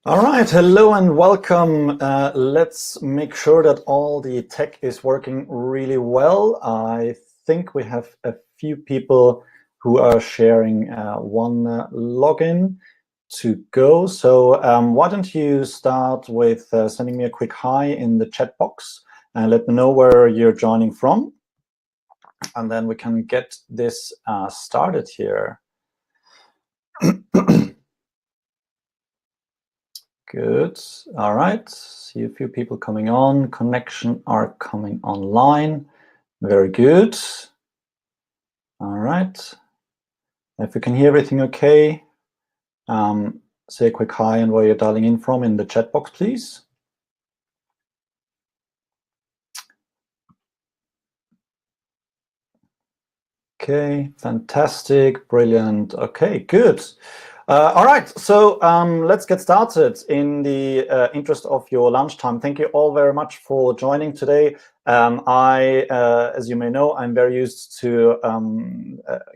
All right, hello and welcome. Let's make sure that all the tech is working really well. I think we have a few people who are sharing one login to go. So why don't you start with sending me a quick hi in the chat box and let me know where you're joining from. And then we can get this started here. Good. All right. See a few people coming on. Connection are coming online. Very good. All right. If you can hear everything okay, say a quick hi and where you're dialing in from in the chat box, please. Okay, fantastic, brilliant. Okay, good. All right, so let's get started. In the interest of your lunchtime, thank you all very much for joining today. As you may know, I'm very used to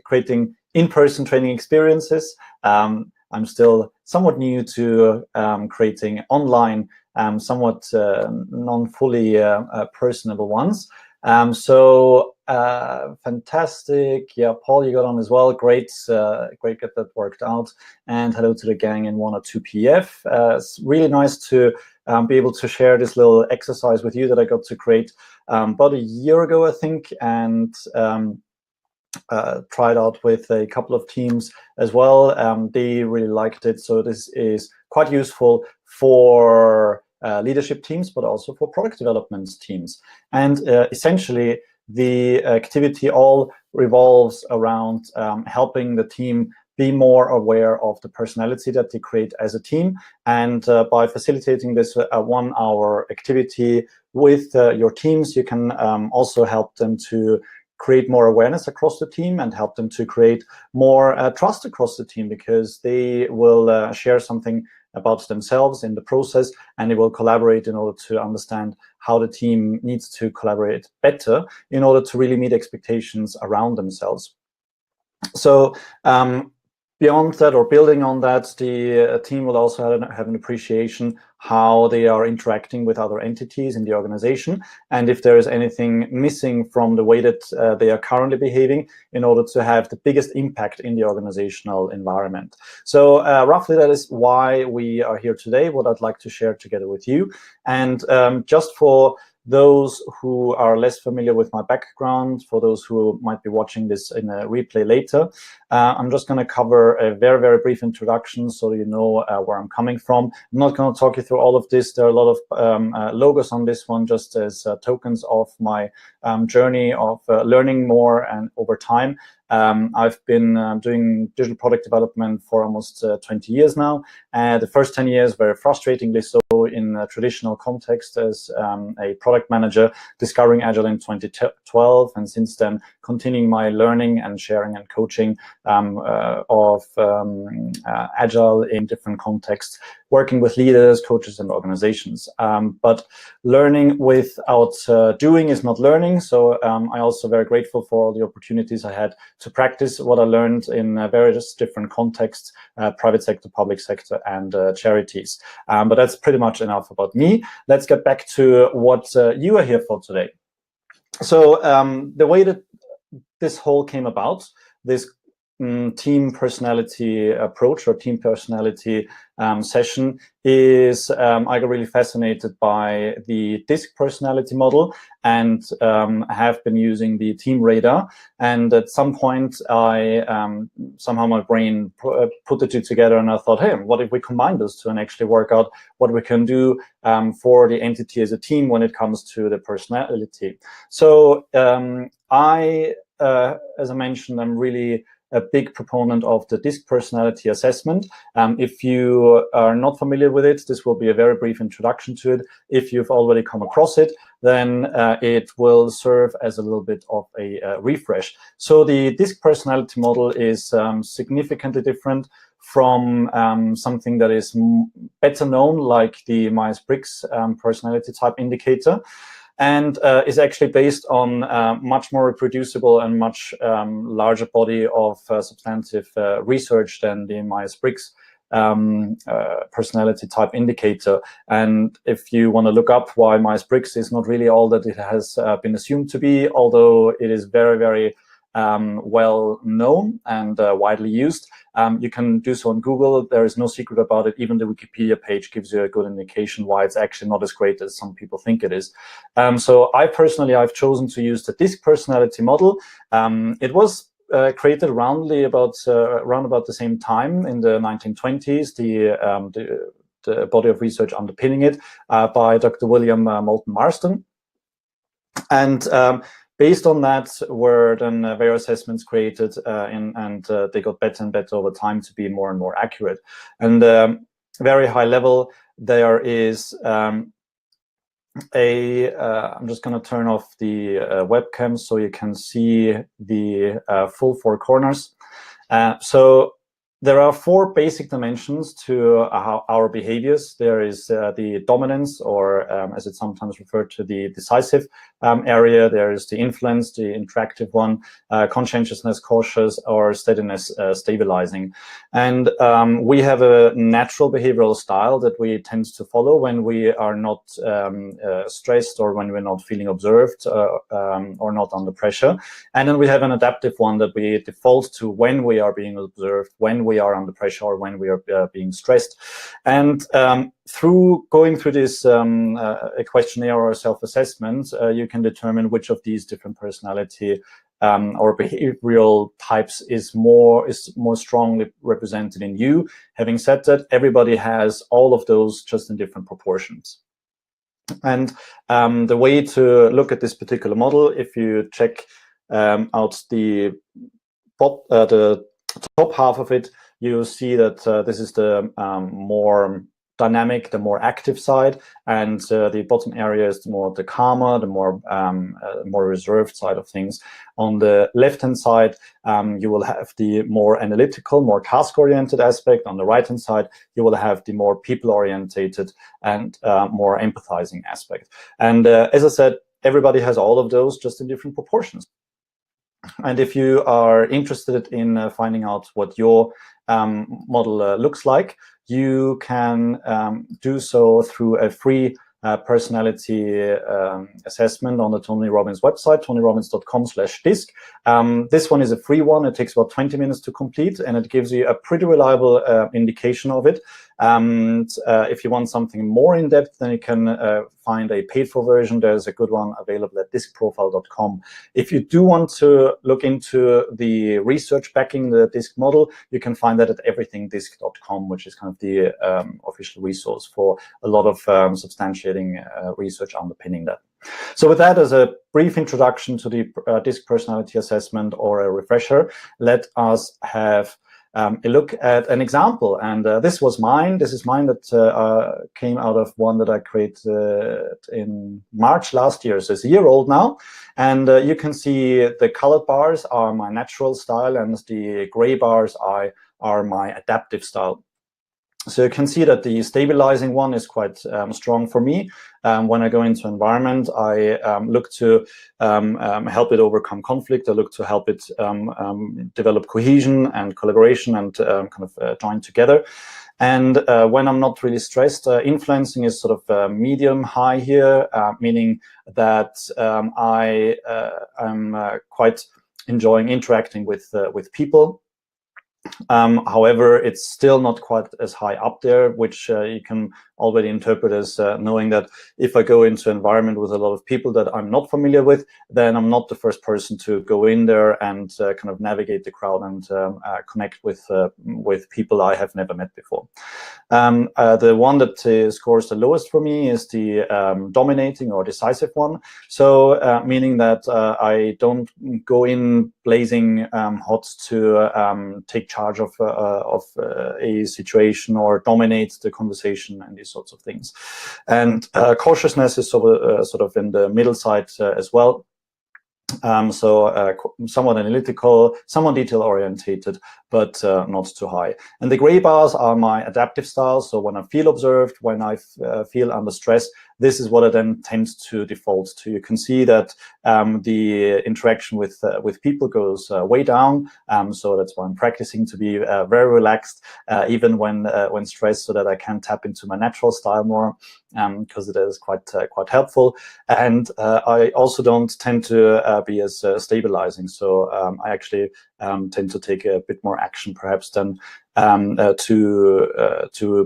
creating in-person training experiences. I'm still somewhat new to creating online, somewhat non-fully personable ones. Fantastic. Yeah, Paul, you got on as well. Great, great get that worked out. And hello to the gang in 102 PF. It's really nice to be able to share this little exercise with you that I got to create about a year ago, I think, and tried out with a couple of teams as well. They really liked it. So this is quite useful for leadership teams, but also for product development teams. And essentially, the activity all revolves around helping the team be more aware of the personality that they create as a team. And by facilitating this 1 hour activity with your teams, you can also help them to create more awareness across the team and help them to create more trust across the team, because they will share something about themselves in the process, and they will collaborate in order to understand how the team needs to collaborate better in order to really meet expectations around themselves. So beyond that, or building on that, the team will also have an appreciation how they are interacting with other entities in the organization, and if there is anything missing from the way that they are currently behaving, in order to have the biggest impact in the organizational environment. So roughly that is why we are here today, what I'd like to share together with you. And just for those who are less familiar with my background, for those who might be watching this in a replay later, I'm just going to cover a very, very brief introduction so you know where I'm coming from. I'm not going to talk you through all of this. There are a lot of logos on this one, just as tokens of my journey of learning more and over time. I've been doing digital product development for almost 20 years now. The first 10 years very frustratingly so in a traditional context as a product manager, discovering Agile in 2012, and since then continuing my learning and sharing and coaching of Agile in different contexts, working with leaders, coaches, and organizations. But learning without doing is not learning. So I'm also very grateful for all the opportunities I had to practice what I learned in various different contexts, private sector, public sector, and charities. But that's pretty much enough about me. Let's get back to what you are here for today. So the way that this whole came about, this team personality approach or team personality session is I got really fascinated by the DISC personality model, and have been using the team radar. And at some point, I somehow my brain put the two together, and I thought, hey, what if we combine those two and actually work out what we can do for the entity as a team when it comes to the personality? So as I mentioned, I'm really a big proponent of the DISC personality assessment. If you are not familiar with it, this will be a very brief introduction to it. If you've already come across it, then it will serve as a little bit of a refresh. So the DISC personality model is significantly different from something that is better known, like the Myers-Briggs personality type indicator, and is actually based on much more reproducible and much larger body of substantive research than the Myers-Briggs personality type indicator. And if you want to look up why Myers-Briggs is not really all that it has been assumed to be, although it is very, very well known and widely used, you can do so on Google. There is no secret about it. Even the Wikipedia page gives you a good indication why it's actually not as great as some people think it is. So I've chosen to use the DISC personality model. It was created around about the same time in the 1920s. The body of research underpinning it by Dr. William Moulton Marston, and based on that were then various assessments created, and they got better and better over time to be more and more accurate. And very high level, there is I'm just going to turn off the webcam so you can see the full four corners. So there are four basic dimensions to our behaviors. There is the dominance, or as it's sometimes referred to, the decisive area. There is the influence, the interactive one, conscientiousness, cautious, or steadiness, stabilizing. And we have a natural behavioral style that we tend to follow when we are not stressed, or when we're not feeling observed, or not under pressure. And then we have an adaptive one that we default to when we are being observed, when we are under pressure, or when we are being stressed. And through going through this a questionnaire or self-assessment, you can determine which of these different personality or behavioral types is more strongly represented in you. Having said that, everybody has all of those, just in different proportions. And the way to look at this particular model, if you check out the top half of it, you see that this is the more dynamic, the more active side, and the bottom area is the calmer, the more reserved side of things. On the left-hand side, you will have the more analytical, more task-oriented aspect. On the right-hand side, you will have the more people-orientated and more empathizing aspect. And as I said, everybody has all of those, just in different proportions. And if you are interested in finding out what your model looks like, you can do so through a free personality assessment on the Tony Robbins website, tonyrobbins.com/disc. This one is a free one. It takes about 20 minutes to complete, and it gives you a pretty reliable indication of it. And if you want something more in depth, then you can find a paid-for version. There's a good one available at discprofile.com. If you do want to look into the research backing the DISC model, you can find that at everythingdisc.com, which is kind of the official resource for a lot of substantiating research underpinning that. So with that as a brief introduction to the DISC personality assessment, or a refresher, let us have a look at an example. And this is mine that came out of one that I created in March last year. So it's a year old now. And you can see the colored bars are my natural style, and the gray bars are my adaptive style. So you can see that the stabilizing one is quite strong for me. When I go into environment, I look to help it overcome conflict. I look to help it develop cohesion and collaboration and kind of join together. And when I'm not really stressed, influencing is sort of medium high here, meaning that I'm quite enjoying interacting with people. However, it's still not quite as high up there, which you can already interpret as knowing that if I go into an environment with a lot of people that I'm not familiar with, then I'm not the first person to go in there and kind of navigate the crowd and connect with people I have never met before. The one that scores the lowest for me is the dominating or decisive one. So meaning that I don't go in blazing hot to take charge of a situation or dominate the conversation and these sorts of things. And cautiousness is sort of in the middle side as well. So somewhat analytical, somewhat detail-orientated, but not too high. And the gray bars are my adaptive style. So when I feel observed, when I feel under stress, this is what I then tend to default to. You can see that the interaction with people goes way down. So that's why I'm practicing to be very relaxed, even when stressed, so that I can tap into my natural style more, because it is quite helpful. And I also don't tend to be as stabilizing. So I actually tend to take a bit more action, perhaps, than to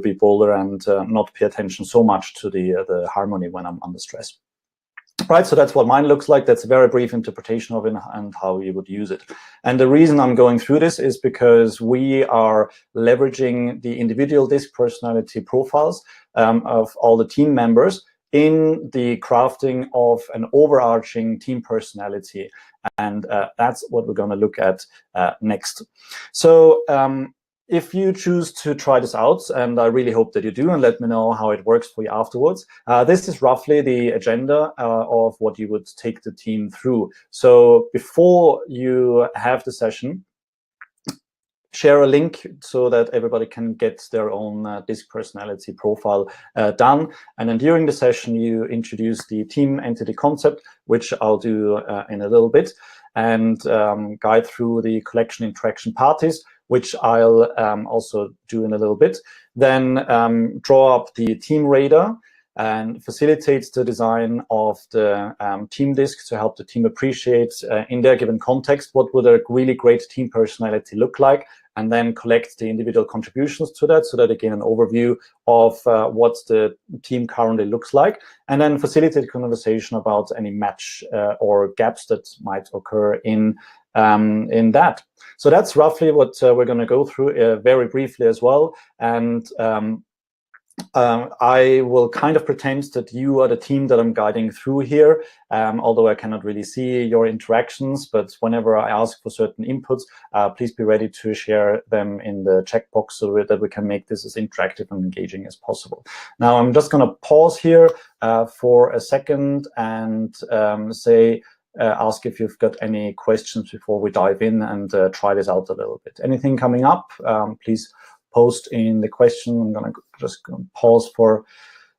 be bolder and not pay attention so much to the harmony when I'm under stress. Right, so that's what mine looks like. That's a very brief interpretation of it and how you would use it. And the reason I'm going through this is because we are leveraging the individual DISC personality profiles of all the team members in the crafting of an overarching team personality. And that's what we're going to look at next. So if you choose to try this out, and I really hope that you do, and let me know how it works for you afterwards, this is roughly the agenda of what you would take the team through. So before you have the session, share a link so that everybody can get their own DISC personality profile done. And then during the session, you introduce the team entity concept, which I'll do in a little bit, and guide through the collection interaction parties, which I'll also do in a little bit. Then draw up the team radar and facilitate the design of the team DISC to help the team appreciate in their given context what would a really great team personality look like, and then collect the individual contributions to that so that they gain an overview of what the team currently looks like, and then facilitate conversation about any match or gaps that might occur in that. So that's roughly what we're going to go through very briefly as well. And I will kind of pretend that you are the team that I'm guiding through here, although I cannot really see your interactions. But whenever I ask for certain inputs, please be ready to share them in the checkbox so that we can make this as interactive and engaging as possible. Now, I'm just going to pause here for a second and ask if you've got any questions before we dive in and try this out a little bit. Anything coming up, please post in the question. I'm going to just pause for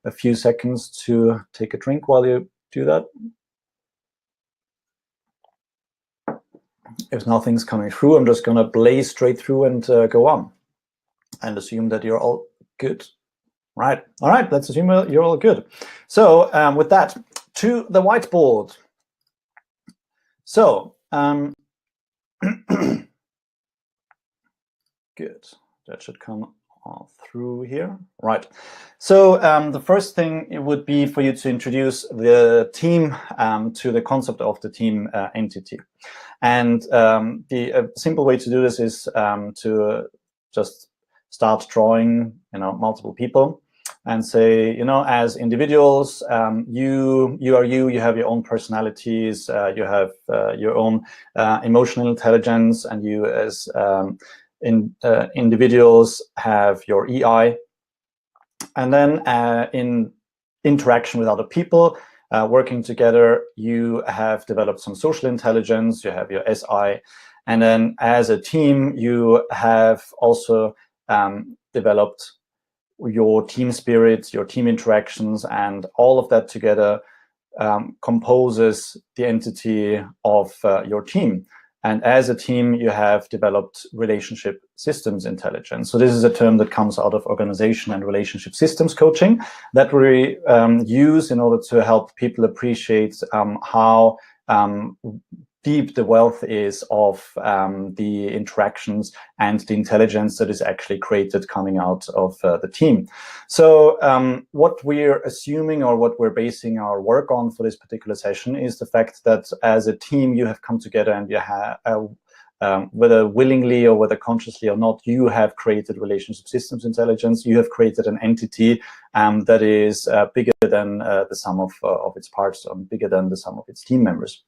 a few seconds to take a drink while you do that. If nothing's coming through, I'm just going to blaze straight through and go on and assume that you're all good. Right. All right. Let's assume you're all good. So with that, to the whiteboard. So good. That should come through here. Right. So the first thing it would be for you to introduce the team to the concept of the team entity. And the simple way to do this is to just start drawing, multiple people and say, as individuals, you are you have your own personalities, you have your own emotional intelligence, and you as individuals have your EI. And then in interaction with other people, working together, you have developed some social intelligence, you have your SI. And then as a team, you have also developed your team spirit, your team interactions, and all of that together composes the entity of your team. And as a team, you have developed relationship systems intelligence. So this is a term that comes out of organization and relationship systems coaching that we use in order to help people appreciate how deep the wealth is of the interactions and the intelligence that is actually created coming out of the team. So what we're assuming, or what we're basing our work on for this particular session, is the fact that as a team you have come together and you have, whether willingly or whether consciously or not, you have created relationship systems intelligence. You have created an entity that is bigger than the sum of its parts, bigger than the sum of its team members.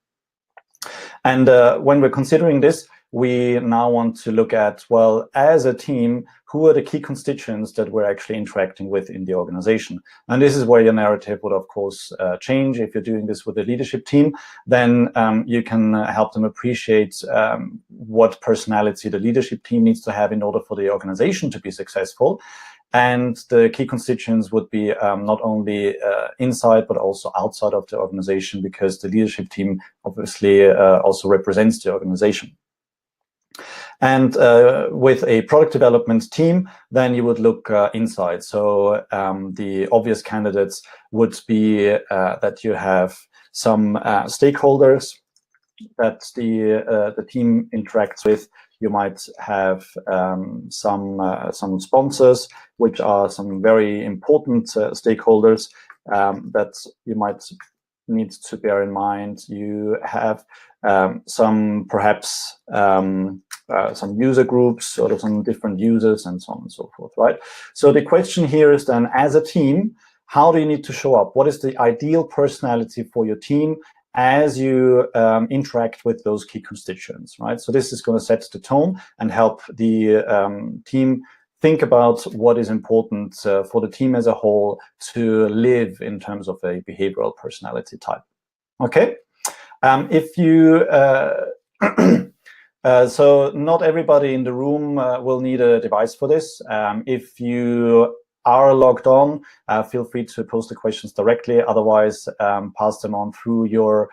And when we're considering this, we now want to look at, well, as a team, who are the key constituents that we're actually interacting with in the organization? And this is where your narrative would, of course, change. If you're doing this with a leadership team, then you can help them appreciate what personality the leadership team needs to have in order for the organization to be successful. And the key constituents would be not only inside, but also outside of the organization, because the leadership team obviously also represents the organization. And with a product development team, then you would look inside. So the obvious candidates would be that you have some stakeholders that the team interacts with. You might have some sponsors, which are some very important stakeholders that you might need to bear in mind. You have some perhaps some user groups or some different users and so on and so forth, right? So the question here is then, as a team, how do you need to show up? What is the ideal personality for your team as you interact with those key constituents, right? So this is going to set the tone and help the team think about what is important for the team as a whole to live in terms of a behavioral personality type. Okay, if you so not everybody in the room will need a device for this. If you are logged on, feel free to post the questions directly. Otherwise, pass them on through your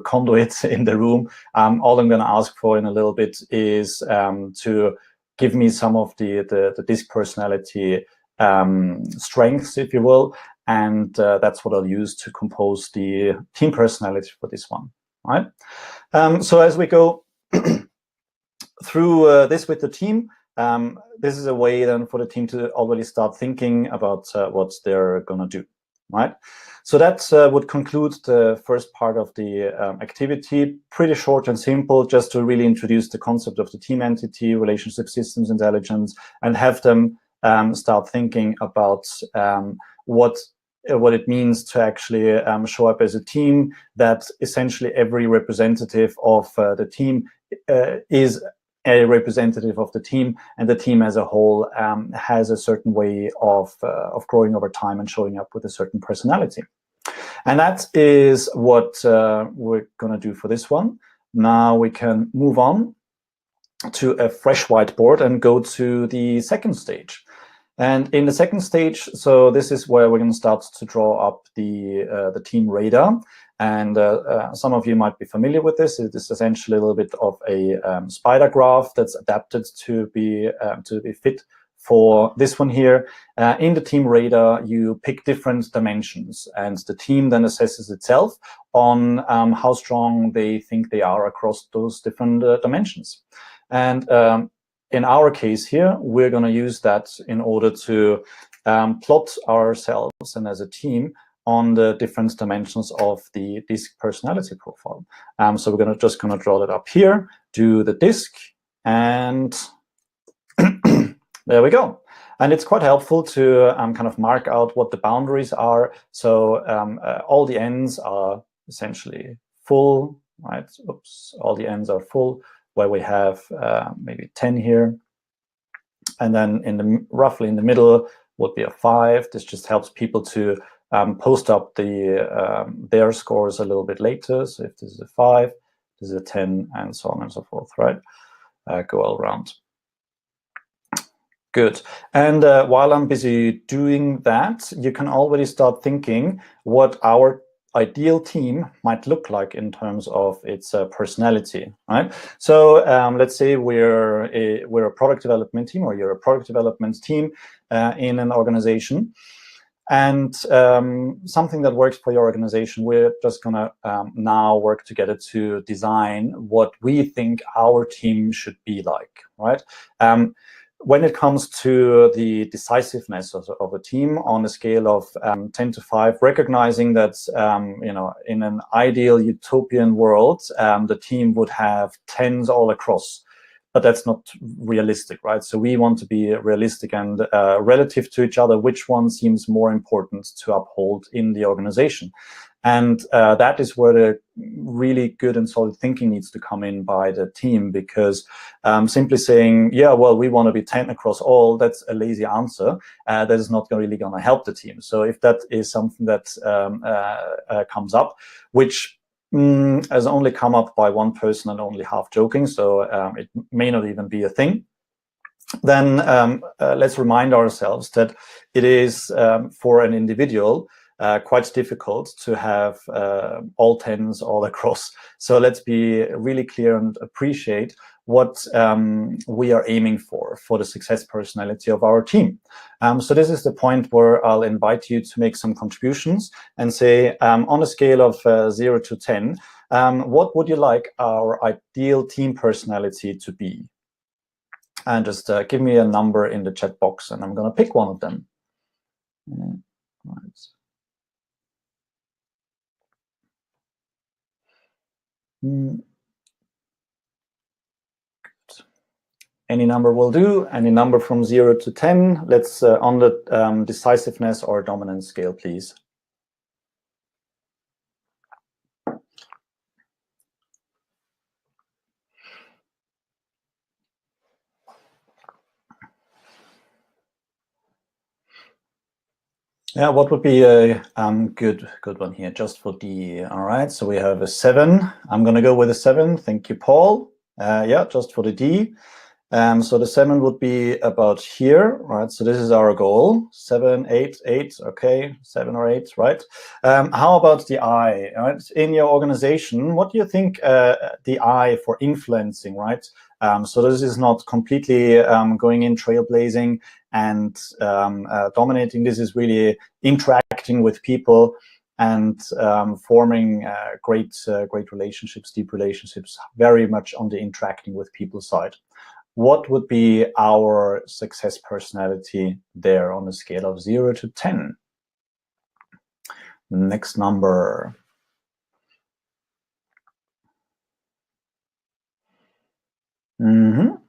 conduits in the room. All I'm going to ask for in a little bit is to give me some of the DISC personality strengths, if you will, and that's what I'll use to compose the team personality for this one. All right. So as we go through this with the team, this is a way then for the team to already start thinking about what they're going to do, right? So that would conclude the first part of the activity. Pretty short and simple, just to really introduce the concept of the team entity, relationship systems intelligence, and have them start thinking about what it means to actually show up as a team, that essentially every representative of the team is a representative of the team, and the team as a whole has a certain way of growing over time and showing up with a certain personality. And that is what we're going to do for this one. Now we can move on to a fresh whiteboard and go to the second stage. And in the second stage, so this is where we're going to start to draw up the team radar. And some of you might be familiar with this. It is essentially a little bit of a spider graph that's adapted to be fit for this one here. In the team radar, you pick different dimensions, and the team then assesses itself on how strong they think they are across those different dimensions. And in our case here, we're going to use that in order to plot ourselves and as a team on the different dimensions of the DISC personality profile. So we're just going to draw that up here, do the DISC, and there we go. And it's quite helpful to kind of mark out what the boundaries are. So all the ends are essentially full, right? Oops, all the ends are full, where we have maybe 10 here. And then roughly in the middle would be a 5. This just helps people to post up their scores a little bit later. So if this is a 5, this is a 10, and so on and so forth, right? Go all around. Good. And while I'm busy doing that, you can already start thinking what our ideal team might look like in terms of its personality, right? So let's say we're a product development team, or you're a product development team in an organization. And something that works for your organization, we're just going to now work together to design what we think our team should be like, right? When it comes to the decisiveness of a team on a scale of 10 to 5, recognizing that in an ideal utopian world, the team would have 10s all across. But that's not realistic, right? So we want to be realistic and relative to each other, which one seems more important to uphold in the organization. And that is where the really good and solid thinking needs to come in by the team, because simply saying, yeah, well, we want to be 10 across all, that's a lazy answer. That is not really going to help the team. So if that is something that comes up, which has only come up by one person and only half joking, so it may not even be a thing. then let's remind ourselves that it is for an individual quite difficult to have all 10s all across. So let's be really clear and appreciate what we are aiming for the success personality of our team. So this is the point where I'll invite you to make some contributions and say, on a scale of 0 to 10, what would you like our ideal team personality to be? And just give me a number in the chat box, and I'm going to pick one of them. Right. Any number will do. Any number from 0 to 10. Let's on the decisiveness or dominance scale, please. Yeah, what would be a good one here, just for D? All right, so we have a 7. I'm going to go with a 7. Thank you, Paul. Yeah, just for the D. So the 7 would be about here, right? So this is our goal, 7, 8, 8, okay, 7 or 8, right? How about the I, right? In your organization, what do you think the I for influencing, right? So this is not completely going in trailblazing and dominating. This is really interacting with people and forming great relationships, deep relationships, very much on the interacting with people side. What would be our success personality there on a scale of 0 to 10? Next number. All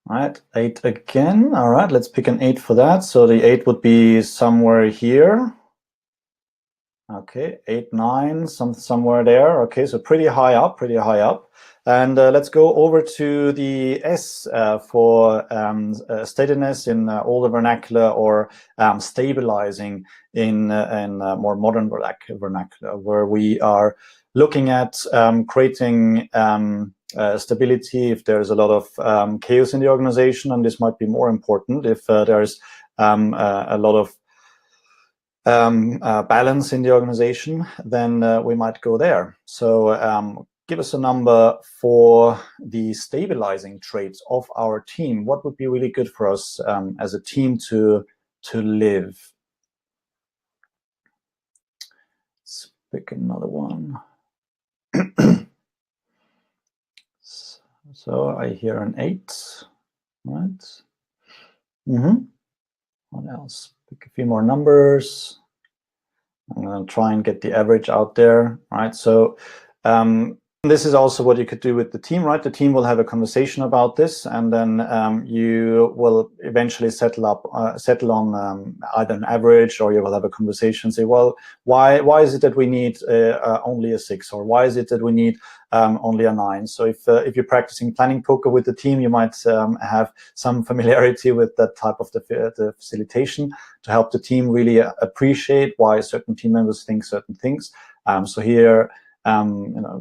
right, 8 again. All right, let's pick an 8 for that. So the 8 would be somewhere here. Okay, 8, 9, somewhere there. Okay, so pretty high up, And let's go over to the S for steadiness in older vernacular, or stabilizing in more modern vernacular, where we are looking at creating stability if there's a lot of chaos in the organization, and this might be more important if there's a lot of balance in the organization, then we might go there. So give us a number for the stabilizing traits of our team. What would be really good for us as a team to live? Let's pick another one. So I hear an 8, right? What else? Pick a few more numbers. I'm going to try and get the average out there, right? So this is also what you could do with the team, right? The team will have a conversation about this, and then you will eventually settle on either an average, or you will have a conversation, say, well, why is it that we need only a 6, or why is it that we need only a 9? So if you're practicing planning poker with the team, you might have some familiarity with that type of the facilitation to help the team really appreciate why certain team members think certain things. So here,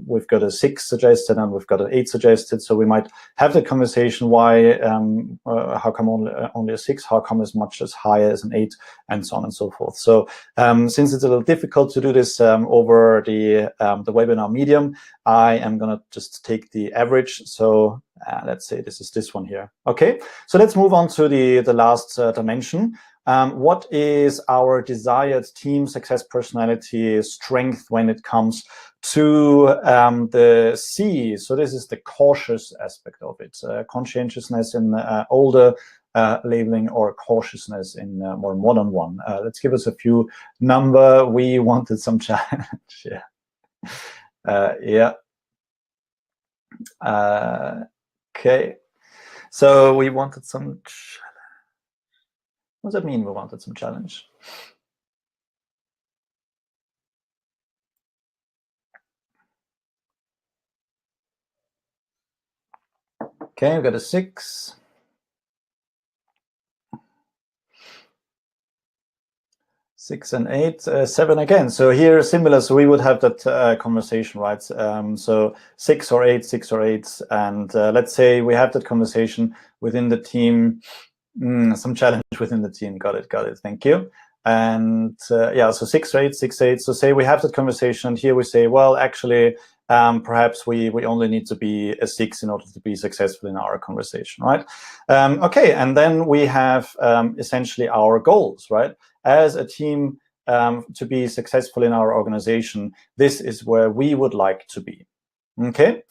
we've got a 6 suggested and we've got an 8 suggested. So we might have the conversation, why, how come only a 6? How come as much as high as an 8? And so on and so forth. So since it's a little difficult to do this over the webinar medium, I am going to just take the average. So let's say this is this one here. Okay, so let's move on to the last dimension. What is our desired team success personality strength when it comes to the C? So this is the cautious aspect of it. Conscientiousness in older labeling, or cautiousness in more modern one. Let's give us a few number. We wanted some challenge. Yeah. Okay. So we wanted some. What does that mean, we wanted some challenge? Okay, we got a 6. 6 and 8, 7 again. So here similar. So we would have that conversation, right? So 6 or 8, 6 or 8, and let's say we have that conversation within the team. Some challenge within the team. Got it. Thank you. And yeah, so 6 or 8, 6, 8. So say we have that conversation. Here we say, well, actually, perhaps we only need to be a 6 in order to be successful in our conversation, right? Okay, and then we have essentially our goals, right? As a team, to be successful in our organization, this is where we would like to be. Okay.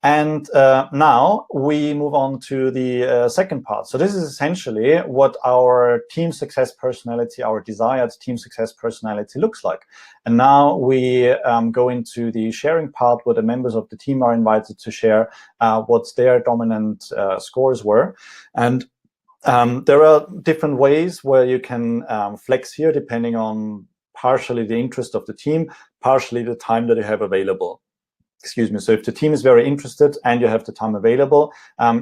And now we move on to the second part. So this is essentially what our team success personality, our desired team success personality looks like. And now we go into the sharing part where the members of the team are invited to share what their dominant scores were. And there are different ways where you can flex here depending on partially the interest of the team, partially the time that you have available. Excuse me. So if the team is very interested and you have the time available,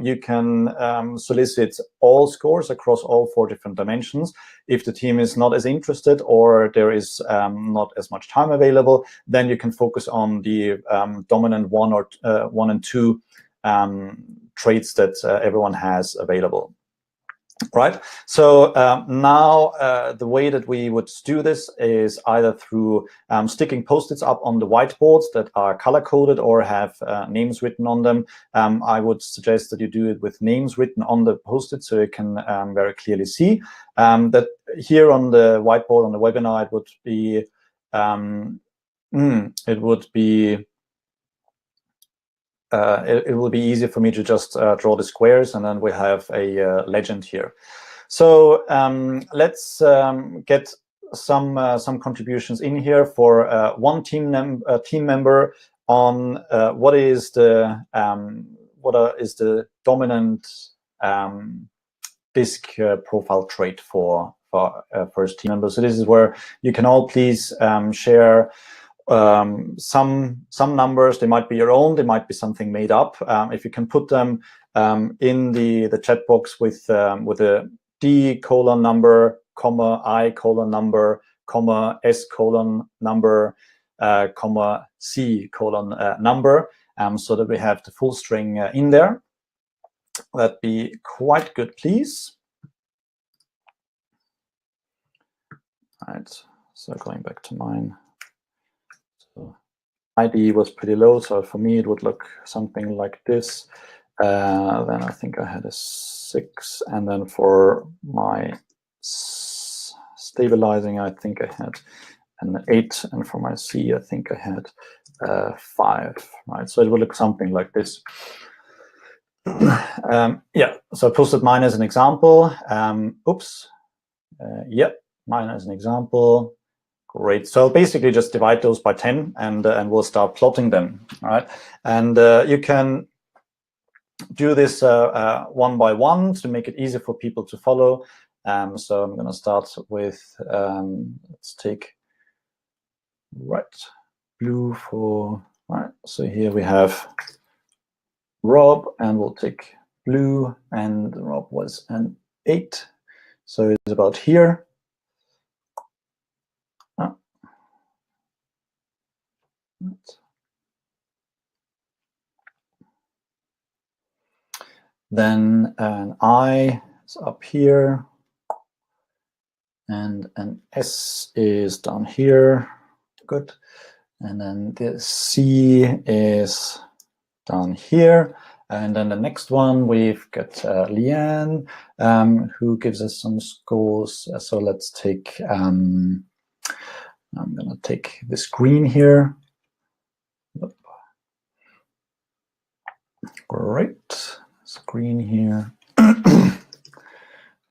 you can solicit all scores across all 4 different dimensions. If the team is not as interested or there is not as much time available, then you can focus on the dominant 1 and 2 traits that everyone has available. Right. So now the way that we would do this is either through sticking Post-its up on the whiteboards that are color-coded or have names written on them. I would suggest that you do it with names written on the Post-it so you can very clearly see. That here on the whiteboard on the webinar, it would be it will be easier for me to just draw the squares, and then we have a legend here. So let's get some contributions in here for one team member on what is the dominant DISC profile trait for first team member. So this is where you can all please share some numbers. They might be your own, they might be something made up. If you can put them in the chat box with a D colon number, comma I colon number, comma S colon number, comma C colon number, so that we have the full string in there. That'd be quite good, please. All right, so going back to mine. So ID was pretty low, so for me it would look something like this. Then I think I had a 6, and then for my stabilizing, I think I had an 8, and for my C, I think I had 5. Right, so it would look something like this. Yeah, so I posted mine as an example. Yep, mine as an example. Great. So basically just divide those by 10 and we'll start plotting them. All right. And you can do this one by one to make it easier for people to follow. So I'm going to start with, let's take blue for, all right. So here we have Rob, and we'll take blue, and Rob was an 8. So it's about here. Then an I is up here, and an S is down here. Good. And then the C is down here. And then the next one, we've got Leanne, who gives us some scores. So let's take, I'm going to take this green here. Great. It's green here.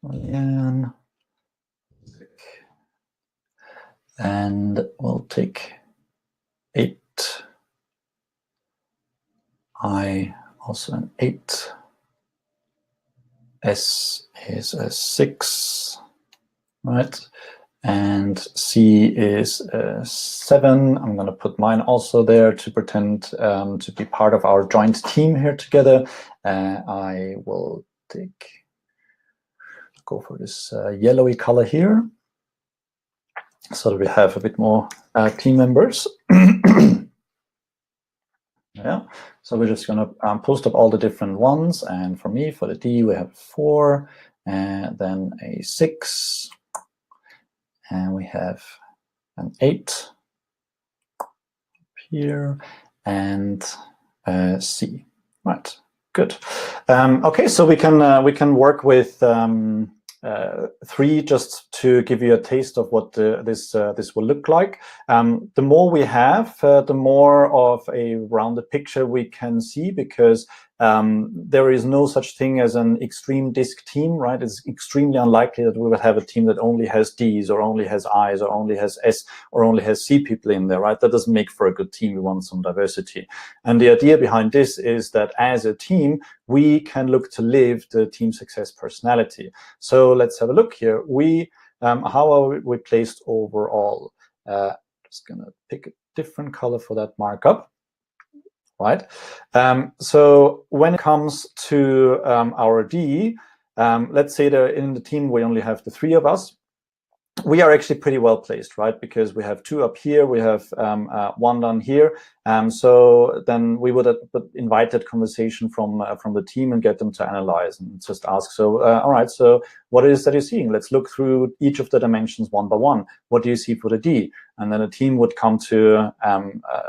Leanne. And we'll take 8. I also an 8. S is a 6, right? And C is a 7. I'm going to put mine also there to pretend to be part of our joint team here together. I will go for this yellowy color here. so that we have a bit more team members. Yeah, so we're just going to post up all the different ones. And for me, for the D, we have 4, and then a 6, and we have an 8 here, and C. Right, good. Okay, so we can work with 3 just to give you a taste of what this will look like. The more we have, the more of a rounded picture we can see, because there is no such thing as an extreme disk team, right? It's extremely unlikely that we will have a team that only has Ds or only has Is or only has S or only has C people in there, right? That doesn't make for a good team. We want some diversity. And the idea behind this is that as a team, we can look to live the team success personality. So let's have a look here. How are we placed overall? Just gonna pick a different color for that markup. Right. So when it comes to our D, let's say that in the team we only have the 3 of us. We are actually pretty well placed, right? Because we have 2 up here, we have 1 down here. So then we would have invited conversation from the team and get them to analyze and just ask. So, all right, so what is that you're seeing? Let's look through each of the dimensions one by one. What do you see for the D? And then the team would come to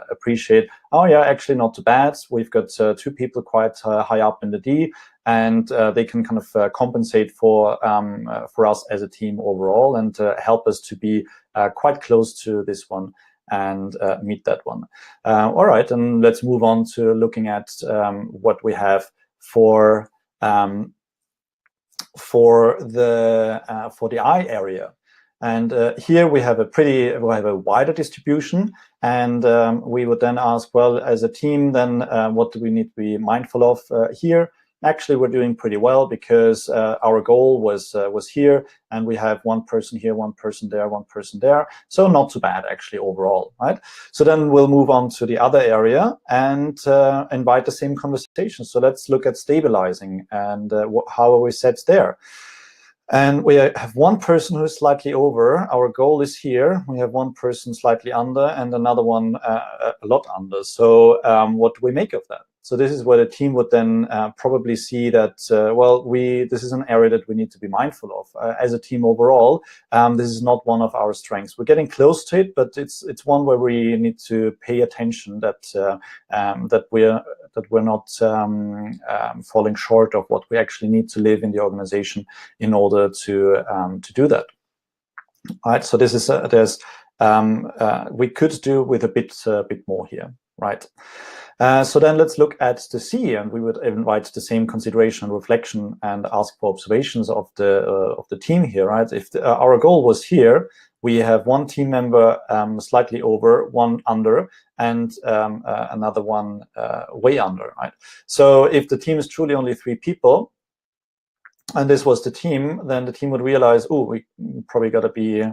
appreciate, oh yeah, actually not too bad. We've got 2 people quite high up in the D, and they can kind of compensate for us as a team overall, and help us to be quite close to this one and meet that one. All right, and let's move on to looking at what we have for the I area. And here we have a wider distribution, and we would then ask, well, as a team, then what do we need to be mindful of here? Actually, we're doing pretty well, because our goal was here, and we have 1 person here, 1 person there, 1 person there. So not too bad, actually, overall, right? So then we'll move on to the other area and invite the same conversation. So let's look at stabilizing and how are we set there. And we have 1 person who is slightly over. Our goal is here. We have 1 person slightly under and another one a lot under. So what do we make of that? So this is where the team would then probably see that, well, this is an area that we need to be mindful of. As a team overall, this is not one of our strengths. We're getting close to it, but it's one where we need to pay attention that we're not falling short of what we actually need to live in the organization in order to do that. All right, so this is we could do with a bit more here, right? So then let's look at the C, and we would invite the same consideration and reflection and ask for observations of the team here, right? If our goal was here, we have 1 team member slightly over, 1 under, and another one way under, right? So if the team is truly only 3 people, and this was the team, then the team would realize, oh, we probably got to be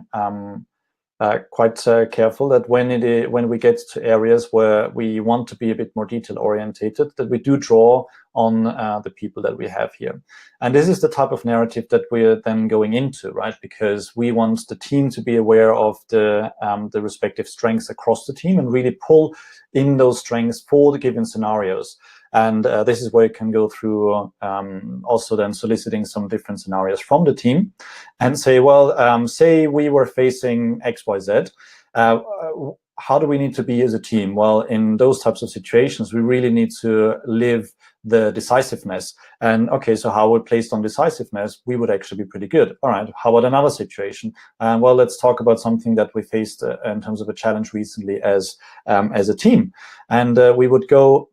quite careful that when we get to areas where we want to be a bit more detail orientated, that we do draw on the people that we have here. And this is the type of narrative that we're then going into, right? Because we want the team to be aware of the respective strengths across the team and really pull in those strengths for the given scenarios. And this is where you can go through also then soliciting some different scenarios from the team and say, well, say we were facing XYZ. How do we need to be as a team? Well, in those types of situations, we really need to live the decisiveness. And okay, so how we're placed on decisiveness, we would actually be pretty good. All right, how about another situation? Well, let's talk about something that we faced in terms of a challenge recently as a team. And we would go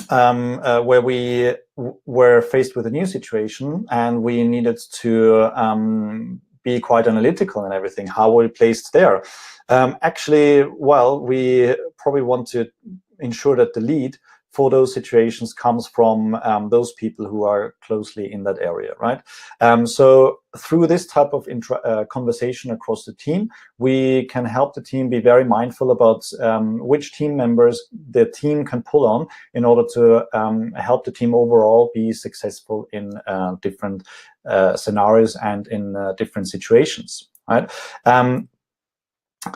where we were faced with a new situation and we needed to be quite analytical and everything. How were we placed there? Actually, well, we probably want to ensure that the lead for those situations comes from those people who are closely in that area, right? So through this type of conversation across the team, we can help the team be very mindful about which team members the team can pull on in order to help the team overall be successful in different scenarios and in different situations, right?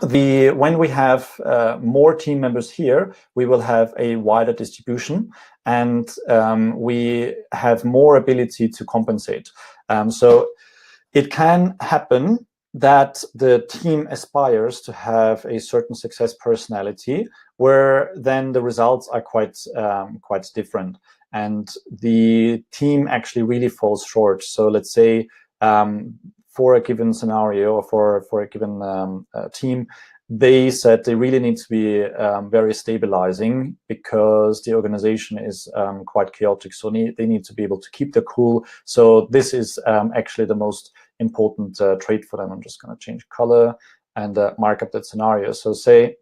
when we have more team members here, we will have a wider distribution, and we have more ability to compensate. So it can happen that the team aspires to have a certain success personality, where then the results are quite different, and the team actually really falls short. So let's say for a given scenario, or for a given team, they said they really need to be very stabilizing, because the organization is quite chaotic. So they need to be able to keep their cool. So this is actually the most important trait for them. I'm just going to change color and mark up that scenario. So say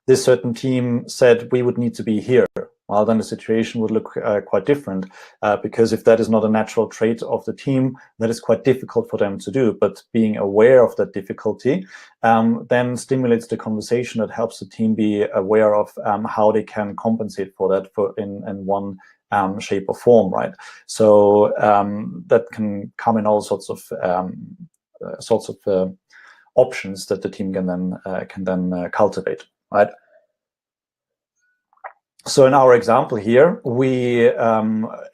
this certain team said we would need to be here. Well, then the situation would look quite different, because if that is not a natural trait of the team, that is quite difficult for them to do. But being aware of that difficulty then stimulates the conversation that helps the team be aware of how they can compensate for that in one shape or form, right? So that can come in all sorts of options that the team can then cultivate, right? So in our example here, we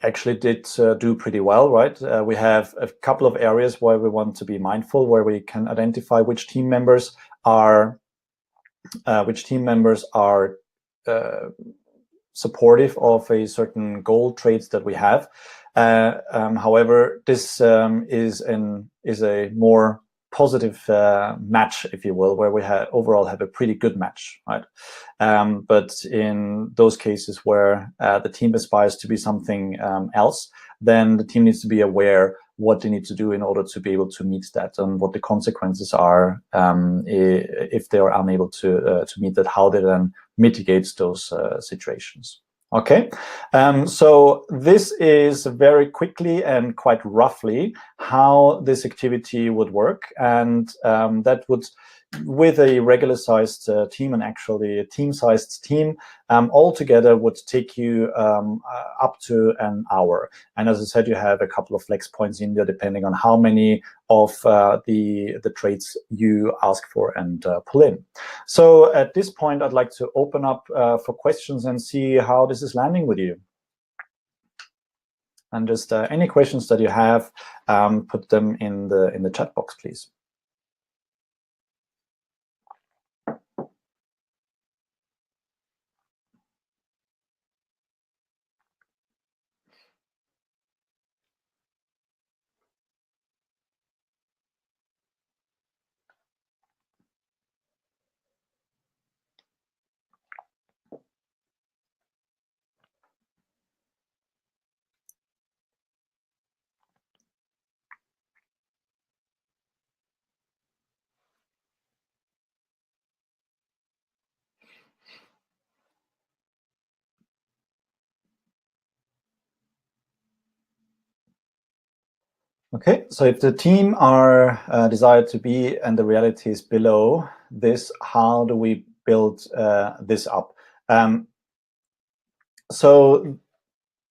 actually did do pretty well, right? We have a couple of areas where we want to be mindful, where we can identify which team members are supportive of a certain goal traits that we have. However, this is a more positive match, if you will, where we overall have a pretty good match, right? But in those cases where the team aspires to be something else, then the team needs to be aware what they need to do in order to be able to meet that, and what the consequences are if they are unable to meet that, how they then mitigate those situations. Okay, so this is very quickly and quite roughly how this activity would work, and that would, with a regular sized team, and actually a team sized team, altogether would take you up to an hour. And as I said, you have a couple of flex points in there depending on how many of the traits you ask for and pull in. So at this point, I'd like to open up for questions and see how this is landing with you. And just any questions that you have, put them in the chat box, please. Okay, so if the team are desired to be and the reality is below this, how do we build this up? So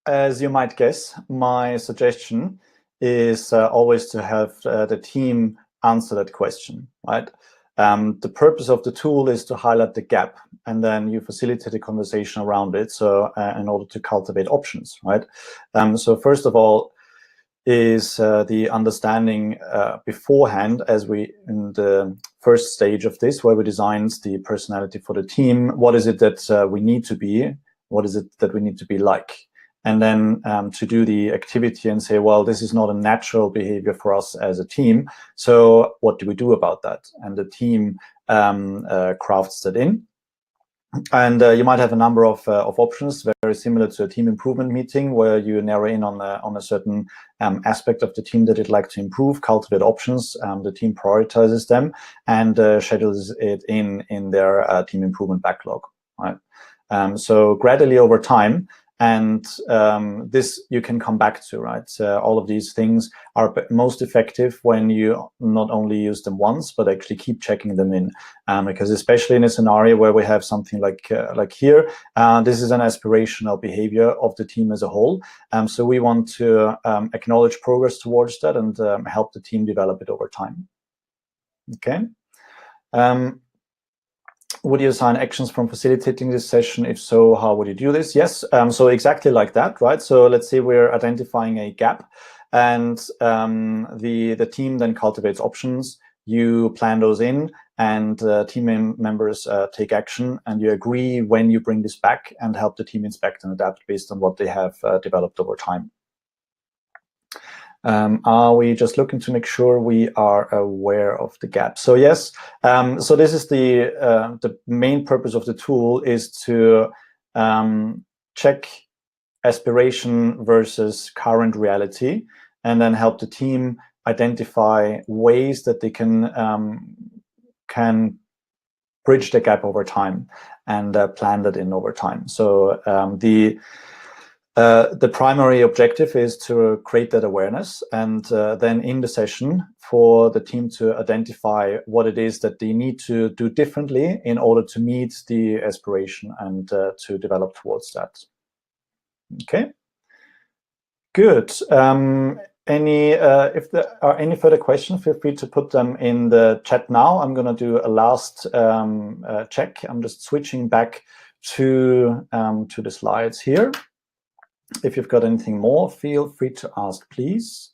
as you might guess, my suggestion is always to have the team answer that question, right? The purpose of the tool is to highlight the gap, and then you facilitate a conversation around it, so in order to cultivate options, right? So first of all, is the understanding beforehand, as we in the first stage of this, where we designed the personality for the team. What is it that we need to be? What is it that we need to be like? And then to do the activity and say, well, this is not a natural behavior for us as a team. So what do we do about that? And the team crafts that in. And you might have a number of options, very similar to a team improvement meeting, where you narrow in on a certain aspect of the team that you'd like to improve, cultivate options. The team prioritizes them and schedules it in their team improvement backlog. Right. So gradually over time, and this you can come back to, right? All of these things are most effective when you not only use them once, but actually keep checking them in, because especially in a scenario where we have something like here, this is an aspirational behavior of the team as a whole. So we want to acknowledge progress towards that and help the team develop it over time. Okay. Would you assign actions from facilitating this session? If so, how would you do this? Yes, so exactly like that, right? So let's say we're identifying a gap, and the team then cultivates options. You plan those in, and team members take action, and you agree when you bring this back and help the team inspect and adapt based on what they have developed over time. Are we just looking to make sure we are aware of the gap? So yes, so this is the main purpose of the tool, is to check aspiration versus current reality, and then help the team identify ways that they can bridge the gap over time and plan that in over time. So the primary objective is to create that awareness, and then in the session for the team to identify what it is that they need to do differently in order to meet the aspiration and to develop towards that. Okay, good. If there are any further questions, feel free to put them in the chat now. I'm going to do a last check. I'm just switching back to the slides here. If you've got anything more, feel free to ask, please.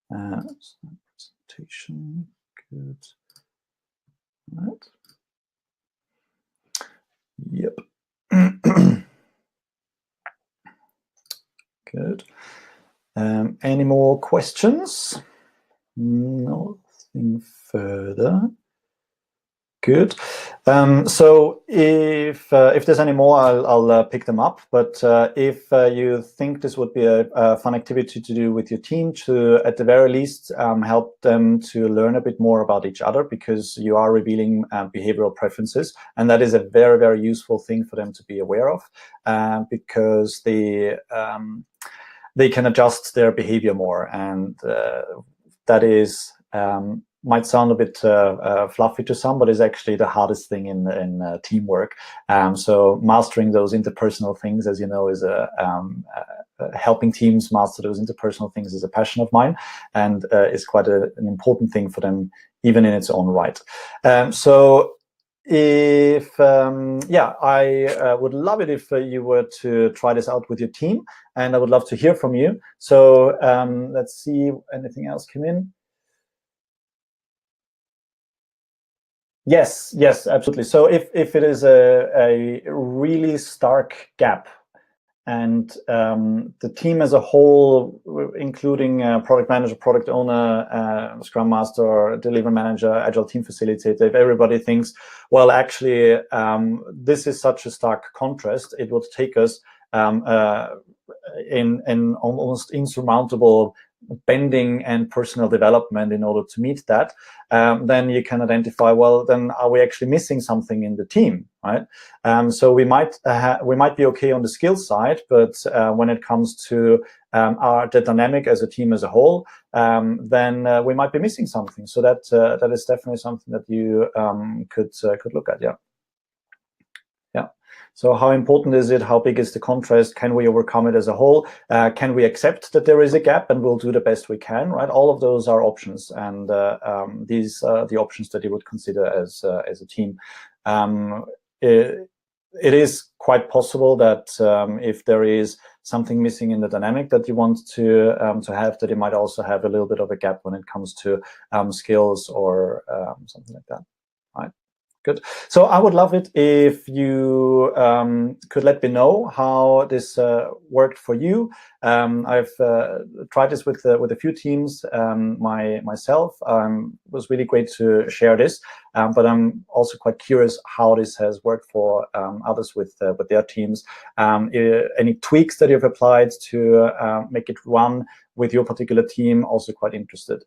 Presentation, good. All right. Yep. Good. Any more questions? Nothing further. Good. So if there's any more, I'll pick them up. But if you think this would be a fun activity to do with your team, to at the very least help them to learn a bit more about each other, because you are revealing behavioral preferences, and that is a very, very useful thing for them to be aware of, because they can adjust their behavior more, and that is might sound a bit fluffy to some, but is actually the hardest thing in teamwork. So mastering those interpersonal things, as you know, is helping teams master those interpersonal things is a passion of mine, and is quite an important thing for them, even in its own right. So if I would love it if you were to try this out with your team, and I would love to hear from you. So let's see, anything else came in? Yes, absolutely. So if it is a really stark gap, and the team as a whole, including product manager, product owner, Scrum Master, delivery manager, agile team facilitator, if everybody thinks, well, actually, this is such a stark contrast, it would take us in almost insurmountable bending and personal development in order to meet that, then you can identify, well, then are we actually missing something in the team, right? So we might be okay on the skill side, but when it comes to the dynamic as a team as a whole, then we might be missing something. So that is definitely something that you could look at. Yeah. So how important is it? How big is the contrast? Can we overcome it as a whole? Can we accept that there is a gap, and we'll do the best we can, right? All of those are options, and these are the options that you would consider as a team. It is quite possible that if there is something missing in the dynamic that you want to have, that you might also have a little bit of a gap when it comes to skills or something like that, right? Good. So I would love it if you could let me know how this worked for you. I've tried this with a few teams myself. Was really great to share this, but I'm also quite curious how this has worked for others with their teams. Any tweaks that you've applied to make it run with your particular team, also quite interested.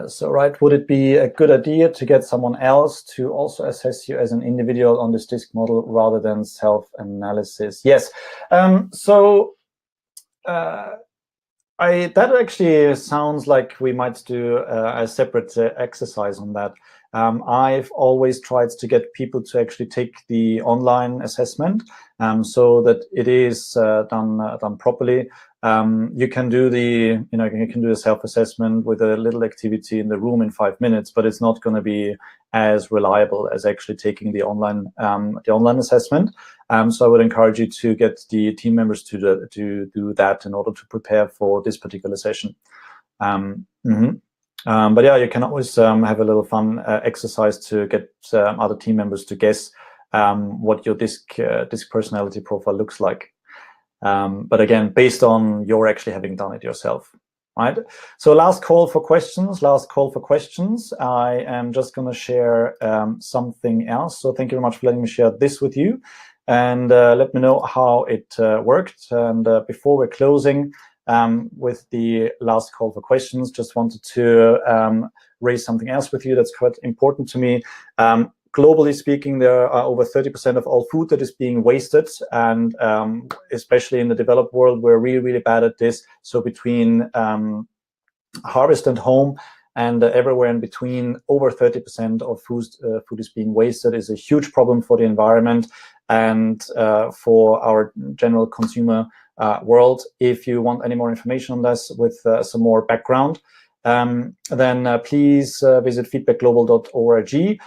So, right, would it be a good idea to get someone else to also assess you as an individual on this DISC model rather than self-analysis? Yes. So that actually sounds like we might do a separate exercise on that. I've always tried to get people to actually take the online assessment so that it is done properly. You can do the self-assessment with a little activity in the room in 5 minutes, but it's not going to be as reliable as actually taking the online assessment. So I would encourage you to get the team members to do that in order to prepare for this particular session. But yeah, you can always have a little fun exercise to get other team members to guess what your disc personality profile looks like. But again, based on your actually having done it yourself, right? So last call for questions. I am just going to share something else. So thank you very much for letting me share this with you. And let me know how it worked. And before we're closing with the last call for questions, just wanted to raise something else with you that's quite important to me. Globally speaking, there are over 30% of all food that is being wasted, and especially in the developed world, we're really, really bad at this. So between harvest and home and everywhere in between, over 30% of food is being wasted. Is a huge problem for the environment and for our general consumer world. If you want any more information on this with some more background, then please visit feedbackglobal.org.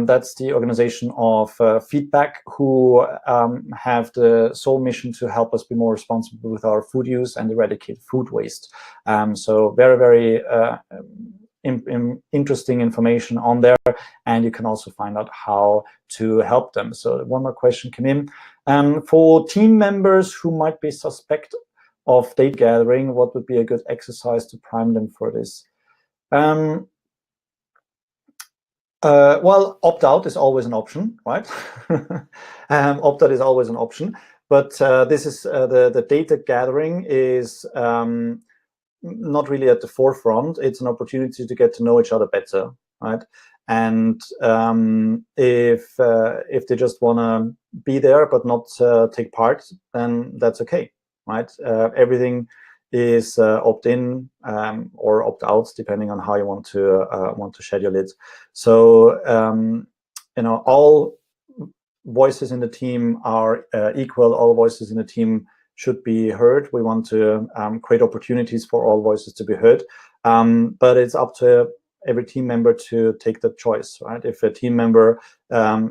That's the organization of Feedback, who have the sole mission to help us be more responsible with our food use and eradicate food waste. So very, very interesting information on there, and you can also find out how to help them. So one more question came in. For team members who might be suspect of data gathering, what would be a good exercise to prime them for this? Well, opt-out is always an option, right? Opt-out is always an option, but this is the data gathering is not really at the forefront. It's an opportunity to get to know each other better, right? And if they just want to be there but not take part, then that's okay, right? Everything is opt-in or opt-out, depending on how you want to schedule it. So all voices in the team are equal. All voices in the team should be heard. We want to create opportunities for all voices to be heard, but it's up to every team member to take that choice, right? If a team member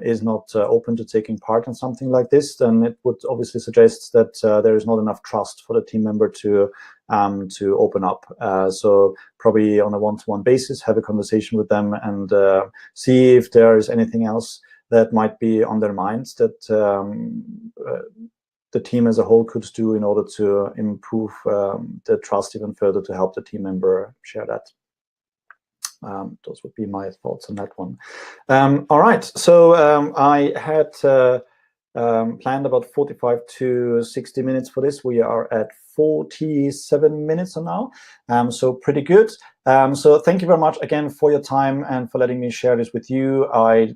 is not open to taking part in something like this, then it would obviously suggest that there is not enough trust for the team member to open up. So probably on a one-to-one basis, have a conversation with them and see if there is anything else that might be on their minds that the team as a whole could do in order to improve the trust even further, to help the team member share that. Those would be my thoughts on that one. All right, so I had planned about 45 to 60 minutes for this. We are at 47 minutes now, so pretty good. So thank you very much again for your time and for letting me share this with you. I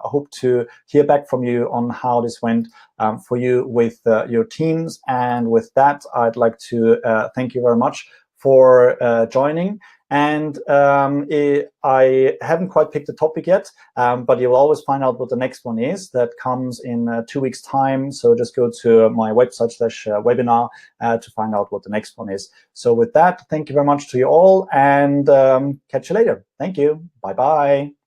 hope to hear back from you on how this went for you with your teams. And with that, I'd like to thank you very much for joining. And I haven't quite picked the topic yet, but you'll always find out what the next one is. That comes in 2 weeks' time. So just go to my website /webinar to find out what the next one is. So with that, thank you very much to you all, and catch you later. Thank you. Bye-bye.